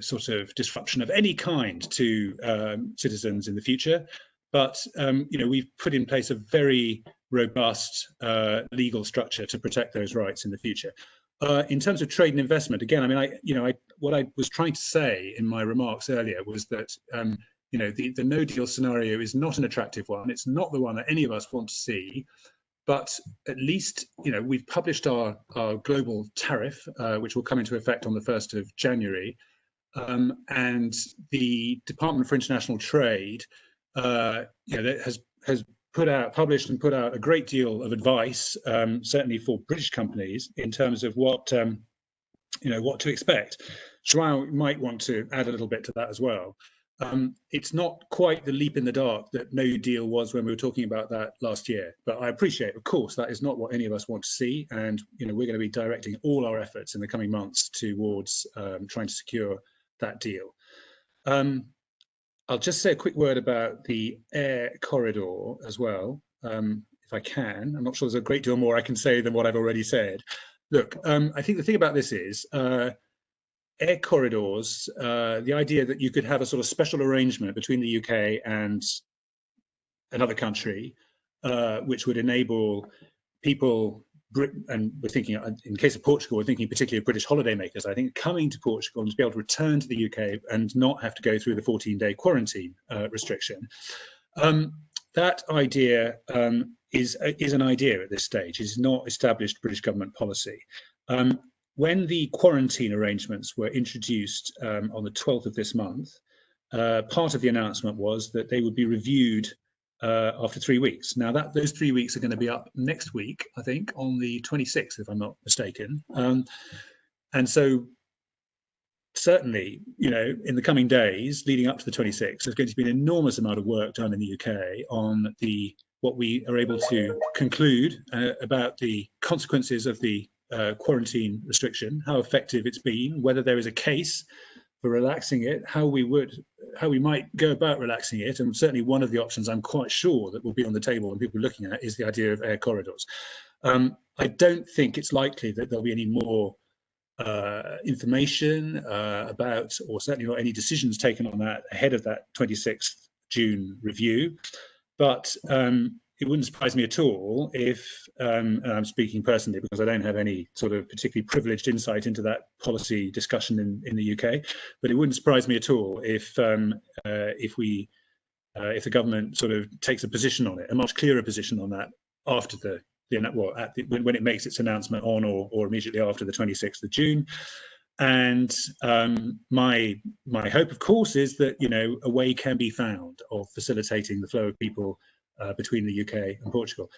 sort of disruption of any kind to citizens in the future. But we've put in place a very robust legal structure to protect those rights in the future. In terms of trade and investment, again, I mean, what I was trying to say in my remarks earlier was that the no deal scenario is not an attractive one. It's not the one that any of us want to see. But at least, we've published our global tariff, which will come into effect on the 1st of January. And the Department for International Trade has published and put out a great deal of advice, certainly for British companies, in terms of what to expect. João might want to add a little bit to that as well. It's not quite the leap in the dark that no deal was when we were talking about that last year, but I appreciate, of course, that is not what any of us want to see, and we're going to be directing all our efforts in the coming months towards trying to secure that deal. I'll just say a quick word about the air corridor as well, if I can. I'm not sure there's a great deal more I can say than what I've already said. Look, I think the thing about this is air corridors, the idea that you could have a sort of special arrangement between the UK and another country, which would enable people, and we're thinking, in the case of Portugal, we're thinking particularly of British holidaymakers, I think, coming to Portugal and to be able to return to the UK and not have to go through the 14-day quarantine restriction. That idea is an idea at this stage. It's not established British government policy. When the quarantine arrangements were introduced on the 12th of this month, part of the announcement was that they would be reviewed after 3 weeks. Now, those 3 weeks are going to be up next week, I think, on the 26th, if I'm not mistaken. And so certainly, you know, in the coming days leading up to the 26th, there's going to be an enormous amount of work done in the UK on what we are able to conclude about the consequences of the quarantine restriction, how effective it's been, whether there is a case for relaxing it, how we might go about relaxing it. And certainly one of the options I'm quite sure that will be on the table and people are looking at is the idea of air corridors. I don't think it's likely that there'll be any more information about, or certainly not any decisions taken on that ahead of that 26th June review. But it wouldn't surprise me at all if, and I'm speaking personally because I don't have any sort of particularly privileged insight into that policy discussion in the UK, but it wouldn't surprise me at all if the government sort of takes a position on it, a much clearer position on that after when it makes its announcement on or immediately after the 26th of June. And my hope, of course, is that, you know, a way can be found of facilitating the flow of people between the UK and Portugal.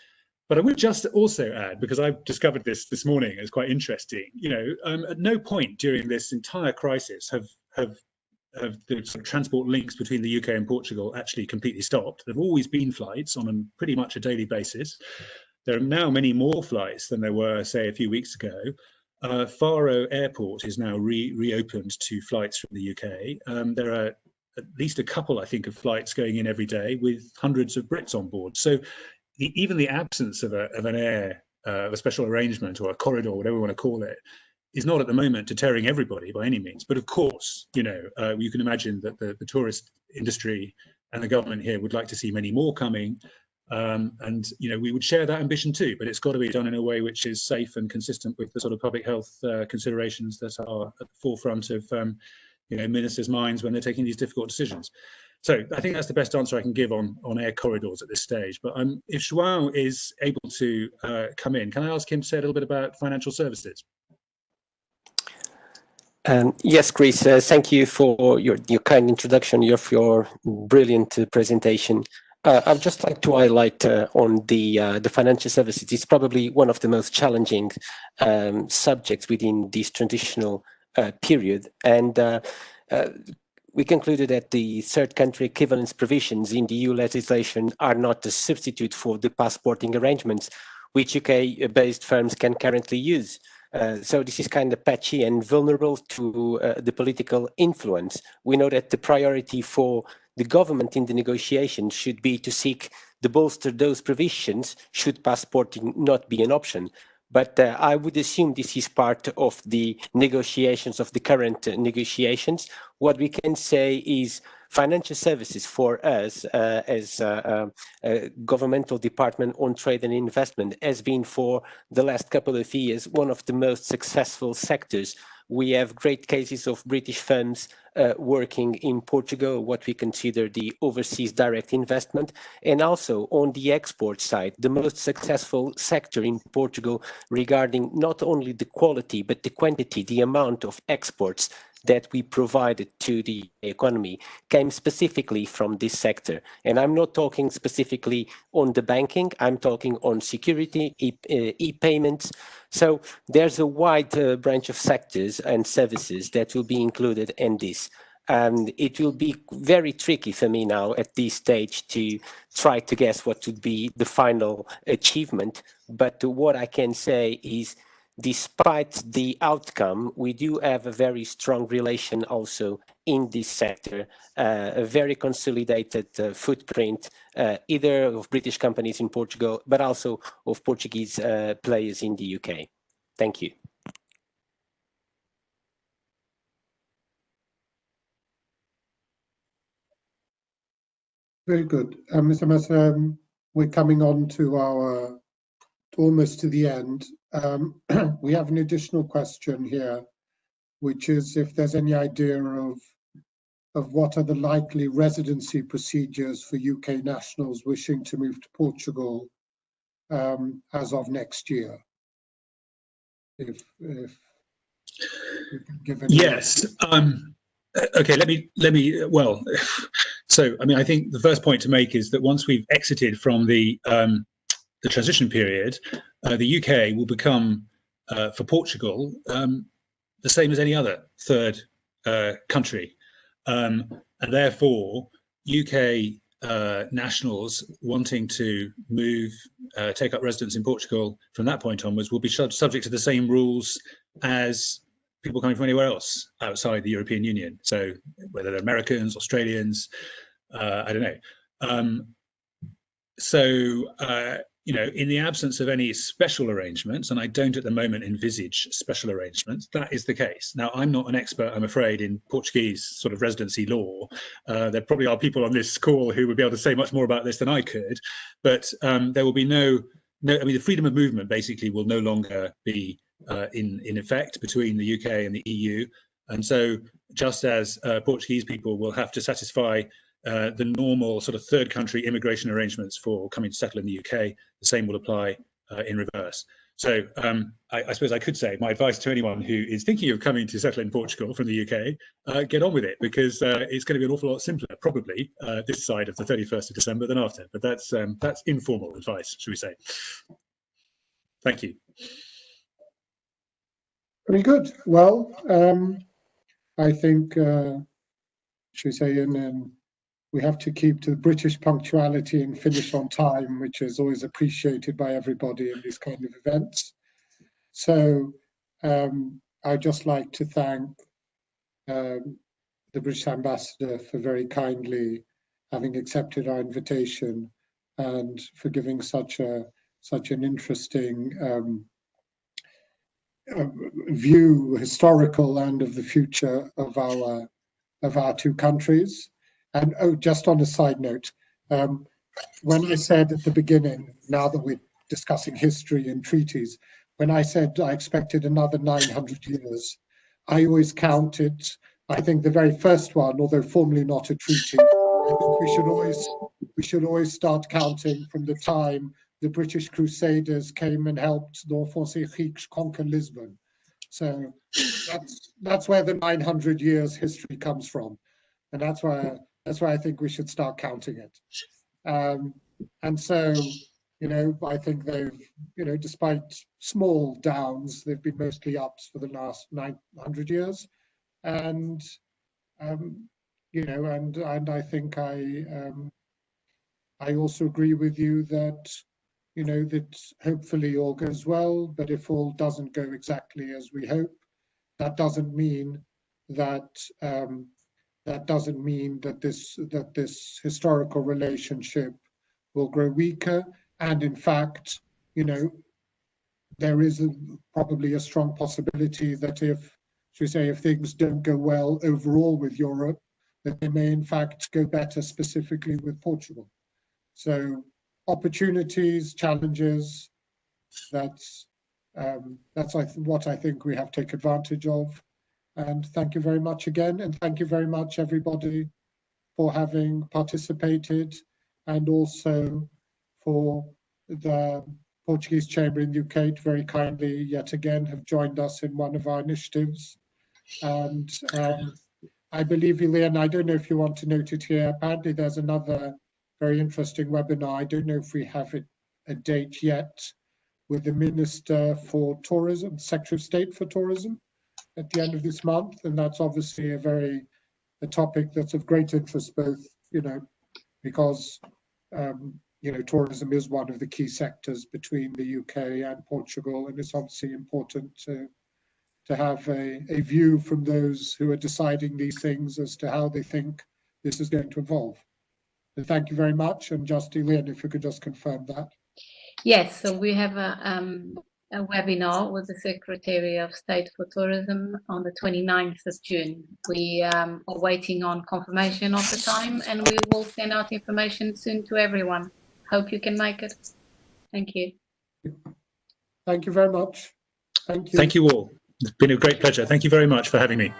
But I would just also add, because I've discovered this morning, it's quite interesting, you know, at no point during this entire crisis have the sort of transport links between the UK and Portugal actually completely stopped. There have always been flights on pretty much a daily basis. There are now many more flights than there were, say, a few weeks ago. Faro Airport is now reopened to flights from the UK. There are at least a couple, I think, of flights going in every day with hundreds of Brits on board. So even the absence of a special arrangement or a corridor, whatever we want to call it, is not at the moment deterring everybody by any means. But of course, you know, you can imagine that the tourist industry and the government here would like to see many more coming. And, you know, we would share that ambition too, but it's got to be done in a way which is safe and consistent with the sort of public health considerations that are at the forefront of, you know, ministers' minds when they're taking these difficult decisions. So I think that's the best answer I can give on air corridors at this stage. But if João is able to come in, can I ask him to say a little bit about financial services?
Yes, Chris, thank you for your kind introduction, for your brilliant presentation. I'd just like to highlight on the financial services. It's probably one of the most challenging subjects within this transitional period. And we concluded that the third country equivalence provisions in the EU legislation are not a substitute for the passporting arrangements which UK-based firms can currently use. So this is kind of patchy and vulnerable to the political influence. We know that the priority for the government in the negotiations should be to seek to bolster those provisions should passporting not be an option. But I would assume this is part of the negotiations of the current negotiations. What we can say is financial services for us as a governmental department on trade and investment has been for the last couple of years one of the most successful sectors. We have great cases of British firms working in Portugal, what we consider the overseas direct investment, and also on the export side, the most successful sector in Portugal regarding not only the quality, but the quantity, the amount of exports that we provided to the economy came specifically from this sector. And I'm not talking specifically on the banking, I'm talking on security, e-payments. So there's a wide branch of sectors and services that will be included in this. And it will be very tricky for me now at this stage to try to guess what would be the final achievement. But what I can say is, despite the outcome, we do have a very strong relation also in this sector, a very consolidated footprint, either of British companies in Portugal, but also of Portuguese players in the UK. Thank you.
Very good. Mr. Mr. We're coming on to almost to the end. We have an additional question here, which is if there's any idea of what are the likely residency procedures for UK nationals wishing to move to Portugal as of next year. If you can give any.
Yes. Okay, let me. Well, so I mean, I think the first point to make is that once we've exited from the transition period, the UK will become, for Portugal, the same as any other third country, and therefore UK nationals wanting to move, take up residence in Portugal from that point onwards will be subject to the same rules as people coming from anywhere else outside the European Union. So whether they're Americans, Australians, I don't know. You know, in the absence of any special arrangements, and I don't at the moment envisage special arrangements, that is the case. Now, I'm not an expert, I'm afraid, in Portuguese sort of residency law. There probably are people on this call who would be able to say much more about this than I could, but there will be no, I mean, the freedom of movement basically will no longer be in effect between the UK and the EU. And so just as Portuguese people will have to satisfy the normal sort of third country immigration arrangements for coming to settle in the UK, the same will apply in reverse. So I suppose I could say my advice to anyone who is thinking of coming to settle in Portugal from the UK, get on with it, because it's going to be an awful lot simpler, probably this side of the 31st of December than after. But that's informal advice, should we say. Thank you.
Very good. Well, I think, should we say, we have to keep to the British punctuality and finish on time, which is always appreciated by everybody in these kind of events. So I'd just like to thank the British Ambassador for very kindly having accepted our invitation and for giving such an interesting view, historical and of the future of our two countries. And oh, just on a side note, when I said at the beginning, now that we're discussing history and treaties, when I said I expected another 900 years, I always counted, I think the very first one, although formally not a treaty, I think we should always start counting from the time the British Crusaders came and helped Norfolk conquer Lisbon. So that's where the 900 years history comes from. And that's why I think we should start counting it. And so, you know, I think they've, you know, despite small downs, they've been mostly ups for the last 900 years. And, you know, and I think I also agree with you that, you know, that hopefully all goes well, but if all doesn't go exactly as we hope, that doesn't mean that this historical relationship will grow weaker. And in fact, you know, there is probably a strong possibility that if things don't go well overall with Europe, that they may in fact go better specifically with Portugal. So opportunities, challenges, that's what I think we have to take advantage of. And thank you very much again. And thank you very much, everybody, for having participated, and also for the Portuguese Chamber in the UK to very kindly, yet again, have joined us in one of our initiatives. And I believe, Elaine, I don't know if you want to note it here, apparently there's another very interesting webinar. I don't know if we have a date yet, with the Minister for Tourism, Secretary of State for Tourism, at the end of this month. And that's obviously a topic that's of great interest, both, you know, because, you know, tourism is one of the key sectors between the UK and Portugal. And it's obviously important to have a view from those who are deciding these things as to how they think this is going to evolve. So thank you very much. And just, Elaine, if you could just confirm that.
Yes, so we have a webinar with the Secretary of State for Tourism on the 29th of June. We are waiting on confirmation of the time, and we will send out information soon to everyone. Hope you can make it. Thank you.
Thank you very much. Thank you.
Thank you all. It's been a great pleasure. Thank you very much for having me.